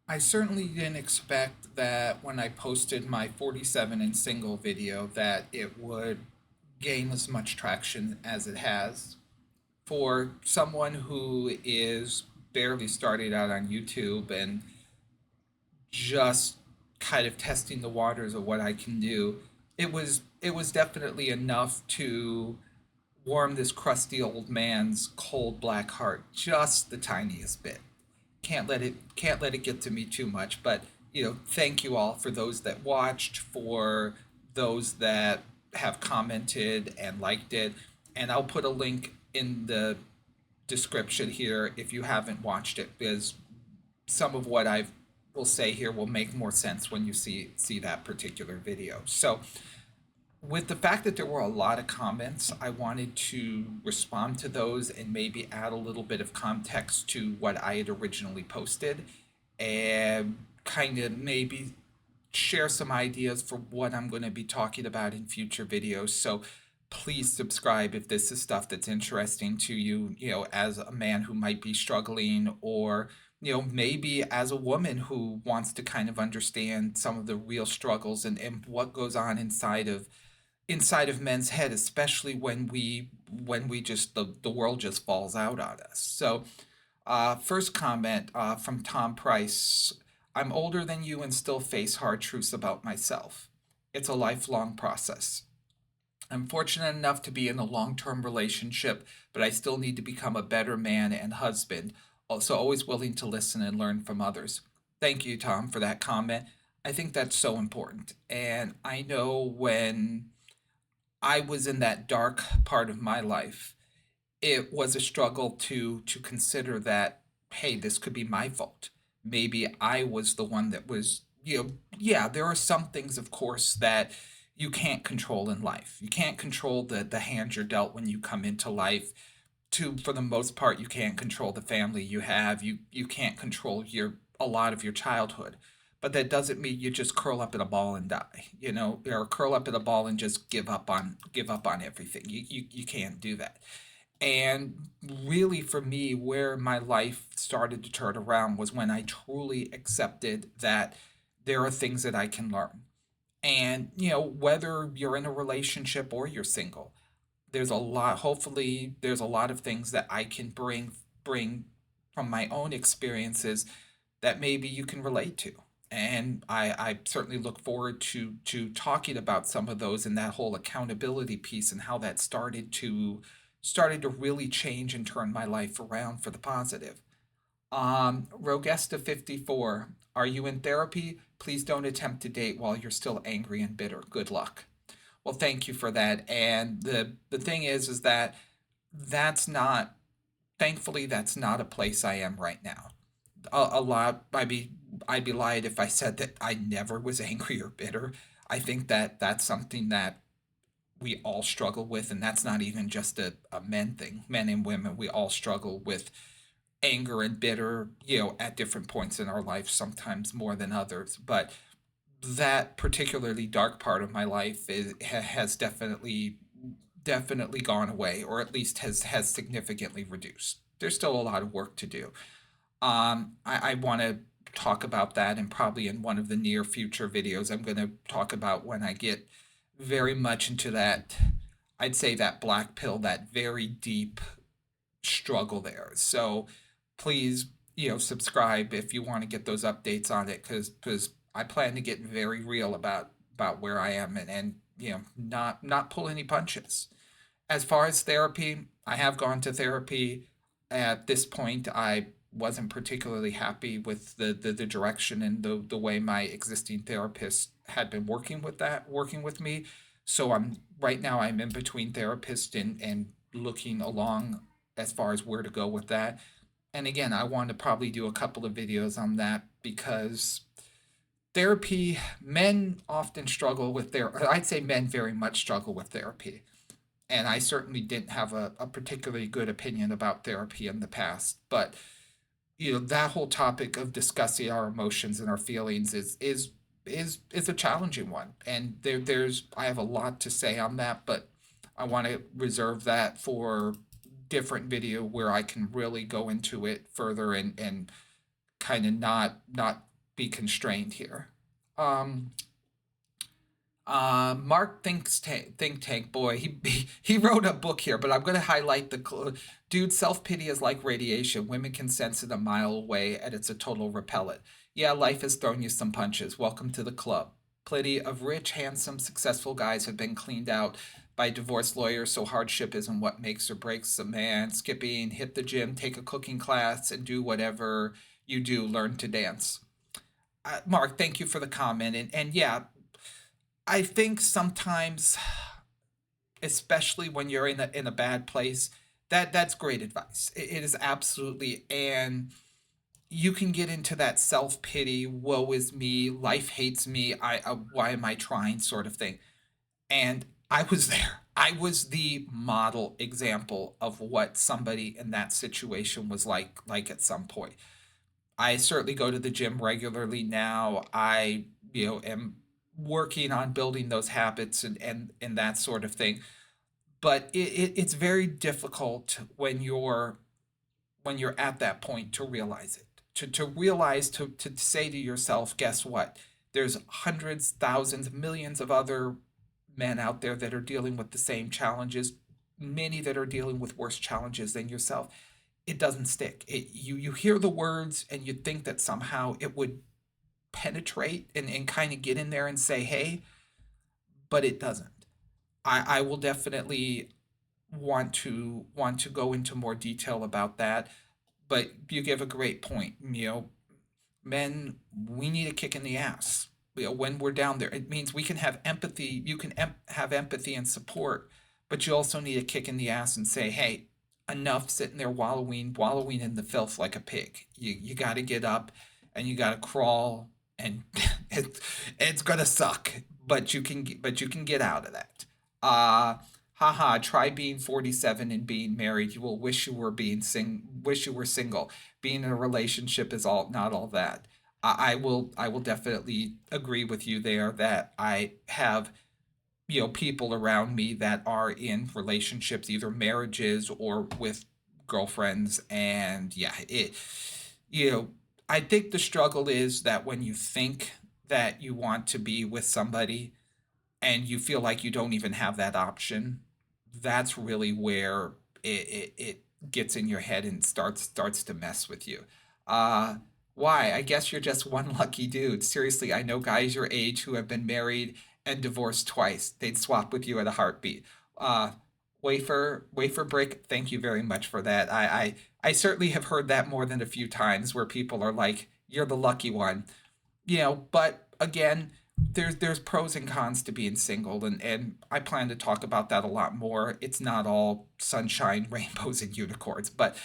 I certainly didn't expect that when I posted my 47 and single video that it would gain as much traction as it has. For someone who is barely started out on YouTube and just kind of testing the waters of what I can do, it was definitely enough to warm this crusty old man's cold black heart just the tiniest bit. Can't let it get to me too much, but thank you all for those that watched, for those that have commented and liked it, and I'll put a link in the description here if you haven't watched it, because some of what I will say here will make more sense when you see that particular video. So with the fact that there were a lot of comments, I wanted to respond to those and maybe add a little bit of context to what I had originally posted and kind of maybe share some ideas for what I'm going to be talking about in future videos. So please subscribe if this is stuff that's interesting to you, as a man who might be struggling, or maybe as a woman who wants to kind of understand some of the real struggles and what goes on inside of men's head, especially when we just the world just falls out on us. So, first comment from Tom Price. I'm older than you and still face hard truths about myself. It's a lifelong process. I'm fortunate enough to be in a long term relationship, but I still need to become a better man and husband. Also, always willing to listen and learn from others. Thank you, Tom, for that comment. I think that's so important. And I know when I was in that dark part of my life, it was a struggle to consider that, hey, this could be my fault. Maybe I was the one that was, yeah, there are some things, of course, that you can't control in life. You can't control the hand you're dealt when you come into life. For the most part, you can't control the family you have. You can't control your a lot of your childhood. But that doesn't mean you just curl up in a ball and die, or curl up in a ball and just give up on everything. You can't do that. And really, for me, where my life started to turn around was when I truly accepted that there are things that I can learn. And, whether you're in a relationship or you're single, hopefully, there's a lot of things that I can bring from my own experiences that maybe you can relate to. And I certainly look forward to talking about some of those and that whole accountability piece and how that started to really change and turn my life around for the positive. Rogesta 54, are you in therapy? Please don't attempt to date while you're still angry and bitter. Good luck. Well, thank you for that. And the thing is that that's not thankfully that's not a place I am right now. A lot I'd be lied if I said that I never was angry or bitter. I think that that's something that we all struggle with, and that's not even just a men thing. Men and women, we all struggle with anger and bitter, at different points in our life, sometimes more than others. But that particularly dark part of my life has definitely gone away, or at least has significantly reduced. There's still a lot of work to do. I want to talk about that, and probably in one of the near future videos, I'm going to talk about when I get very much into that, I'd say that black pill, that very deep struggle there. So please, subscribe if you want to get those updates on it, because I plan to get very real about where I am, and not pull any punches. As far as therapy, I have gone to therapy. At this point, I wasn't particularly happy with the direction and the way my existing therapist had been working with me. So right now I'm in between therapist and looking along as far as where to go with that. And again, I want to probably do a couple of videos on that, because therapy, men often struggle with I'd say men very much struggle with therapy. And I certainly didn't have a particularly good opinion about therapy in the past. But that whole topic of discussing our emotions and our feelings is a challenging one. And there's I have a lot to say on that, but I want to reserve that for different video where I can really go into it further and kind of not be constrained here. Um, Mark Think Tank boy, he wrote a book here, but I'm going to highlight dude. Self pity is like radiation. Women can sense it a mile away, and it's a total repellent. Yeah, life has thrown you some punches. Welcome to the club. Plenty of rich, handsome, successful guys have been cleaned out by divorce lawyers, so hardship isn't what makes or breaks a man. Skipping, hit the gym, take a cooking class, and do whatever you do. Learn to dance. Mark, thank you for the comment, and yeah, I think sometimes, especially when you're in a bad place, that's great advice. It is absolutely, and you can get into that self pity, woe is me, life hates me, why am I trying sort of thing. And I was there. I was the model example of what somebody in that situation was like at some point. I certainly go to the gym regularly now. I, am working on building those habits and that sort of thing. But it's very difficult when you're at that point to realize it. To realize to say to yourself, guess what? There's hundreds, thousands, millions of other men out there that are dealing with the same challenges, many that are dealing with worse challenges than yourself. It doesn't stick. You hear the words and you think that somehow it would penetrate and kind of get in there and say, hey, but it doesn't. I will definitely want to go into more detail about that. But you give a great point. Men, we need a kick in the ass. When we're down there, it means we can have empathy. You can have empathy and support, but you also need a kick in the ass and say, "Hey, enough sitting there wallowing in the filth like a pig. You got to get up, and you got to crawl, and it's gonna suck, but you can get out of that." Haha, try being 47 and being married. You will wish you were wish you were single. Being in a relationship is all not all that. I will definitely agree with you there that I have, people around me that are in relationships, either marriages or with girlfriends, and yeah, you know, I think the struggle is that when you think that you want to be with somebody and you feel like you don't even have that option, that's really where it gets in your head and starts to mess with you. Uh, why? I guess you're just one lucky dude. Seriously, I know guys your age who have been married and divorced twice. They'd swap with you at a heartbeat. Uh, wafer break. Thank you very much for that. I certainly have heard that more than a few times where people are like, "You're the lucky one." But again, there's pros and cons to being single, and I plan to talk about that a lot more. It's not all sunshine, rainbows, and unicorns, but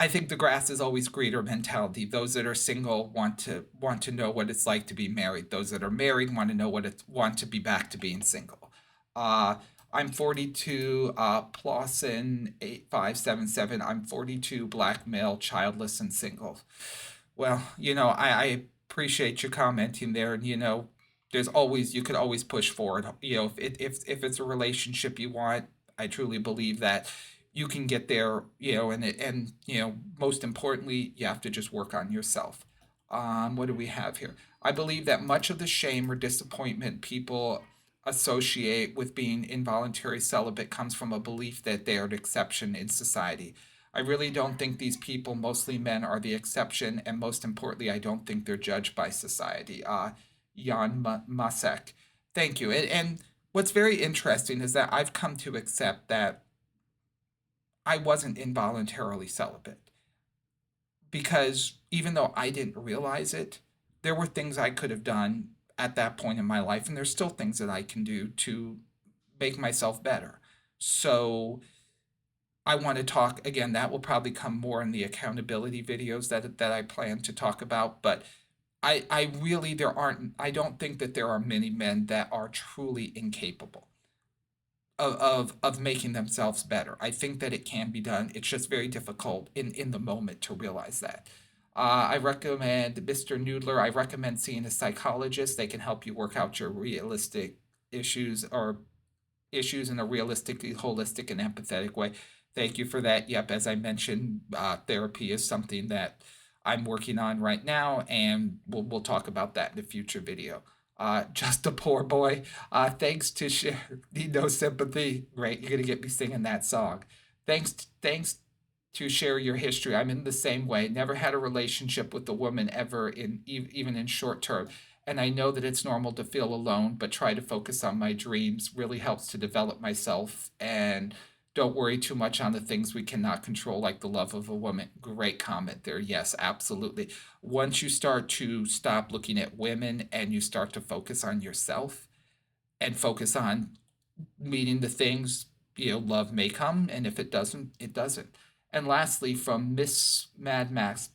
I think the grass is always greener mentality. Those that are single want to know what it's like to be married. Those that are married want to know what it's want to be back to being single. Uh, I'm 42, Plawson 8577. I'm 42, black male, childless, and single. Well, I appreciate you commenting there, and there's always you could always push forward. If it's a relationship you want, I truly believe that you can get there. And most importantly, you have to just work on yourself. What do we have here? I believe that much of the shame or disappointment people associate with being involuntary celibate comes from a belief that they are an exception in society. I really don't think these people, mostly men, are the exception, and most importantly, I don't think they're judged by society. Jan Masek. Thank you. And what's very interesting is that I've come to accept that I wasn't involuntarily celibate because even though I didn't realize it, there were things I could have done at that point in my life, and there's still things that I can do to make myself better. So I want to talk again. That will probably come more in the accountability videos that I plan to talk about. But I really there aren't. I don't think that there are many men that are truly incapable of making themselves better. I think that it can be done. It's just very difficult in the moment to realize that. I recommend Mr. Noodler. I recommend seeing a psychologist. They can help you work out your realistic issues or issues in a realistically holistic and empathetic way. Thank you for that. Yep, as I mentioned, therapy is something that I'm working on right now, and we'll talk about that in a future video. Just a poor boy. Thanks to share. Need no sympathy. Right, you're gonna get me singing that song. Thanks to share your history. I'm in the same way. Never had a relationship with a woman ever, even in short term. And I know that it's normal to feel alone, but try to focus on my dreams really helps to develop myself, and don't worry too much on the things we cannot control, like the love of a woman. Great comment there. Yes, absolutely. Once you start to stop looking at women and you start to focus on yourself and focus on meeting the things, love may come. And if it doesn't, it doesn't. And lastly, from Miss Mad Max,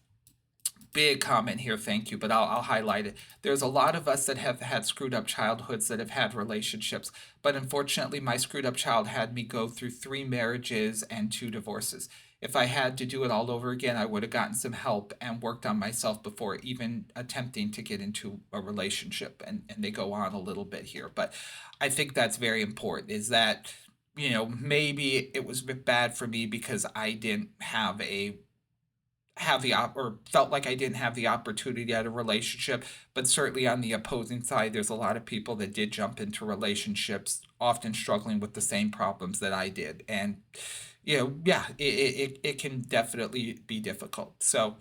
big comment here, thank you, but I'll highlight it. There's a lot of us that have had screwed up childhoods that have had relationships, but unfortunately, my screwed up child had me go through 3 marriages and 2 divorces. If I had to do it all over again, I would have gotten some help and worked on myself before even attempting to get into a relationship. And they go on a little bit here, but I think that's very important, is that, maybe it was a bit bad for me because I didn't have the or felt like I didn't have the opportunity at a relationship. But certainly on the opposing side, there's a lot of people that did jump into relationships, often struggling with the same problems that I did. And, yeah, it can definitely be difficult. So,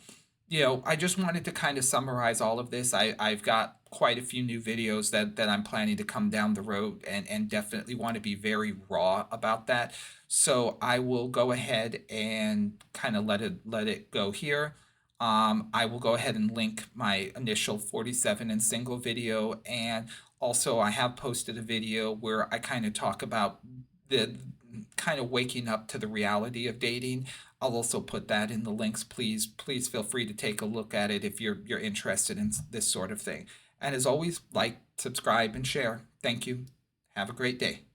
I just wanted to kind of summarize all of this. I've got quite a few new videos that I'm planning to come down the road, and definitely want to be very raw about that. So I will go ahead and kind of let it go here. I will go ahead and link my initial 47 and single video, and also I have posted a video where I kind of talk about the kind of waking up to the reality of dating. I'll also put that in the links. Please feel free to take a look at it if you're interested in this sort of thing. And as always, like, subscribe, and share. Thank you. Have a great day.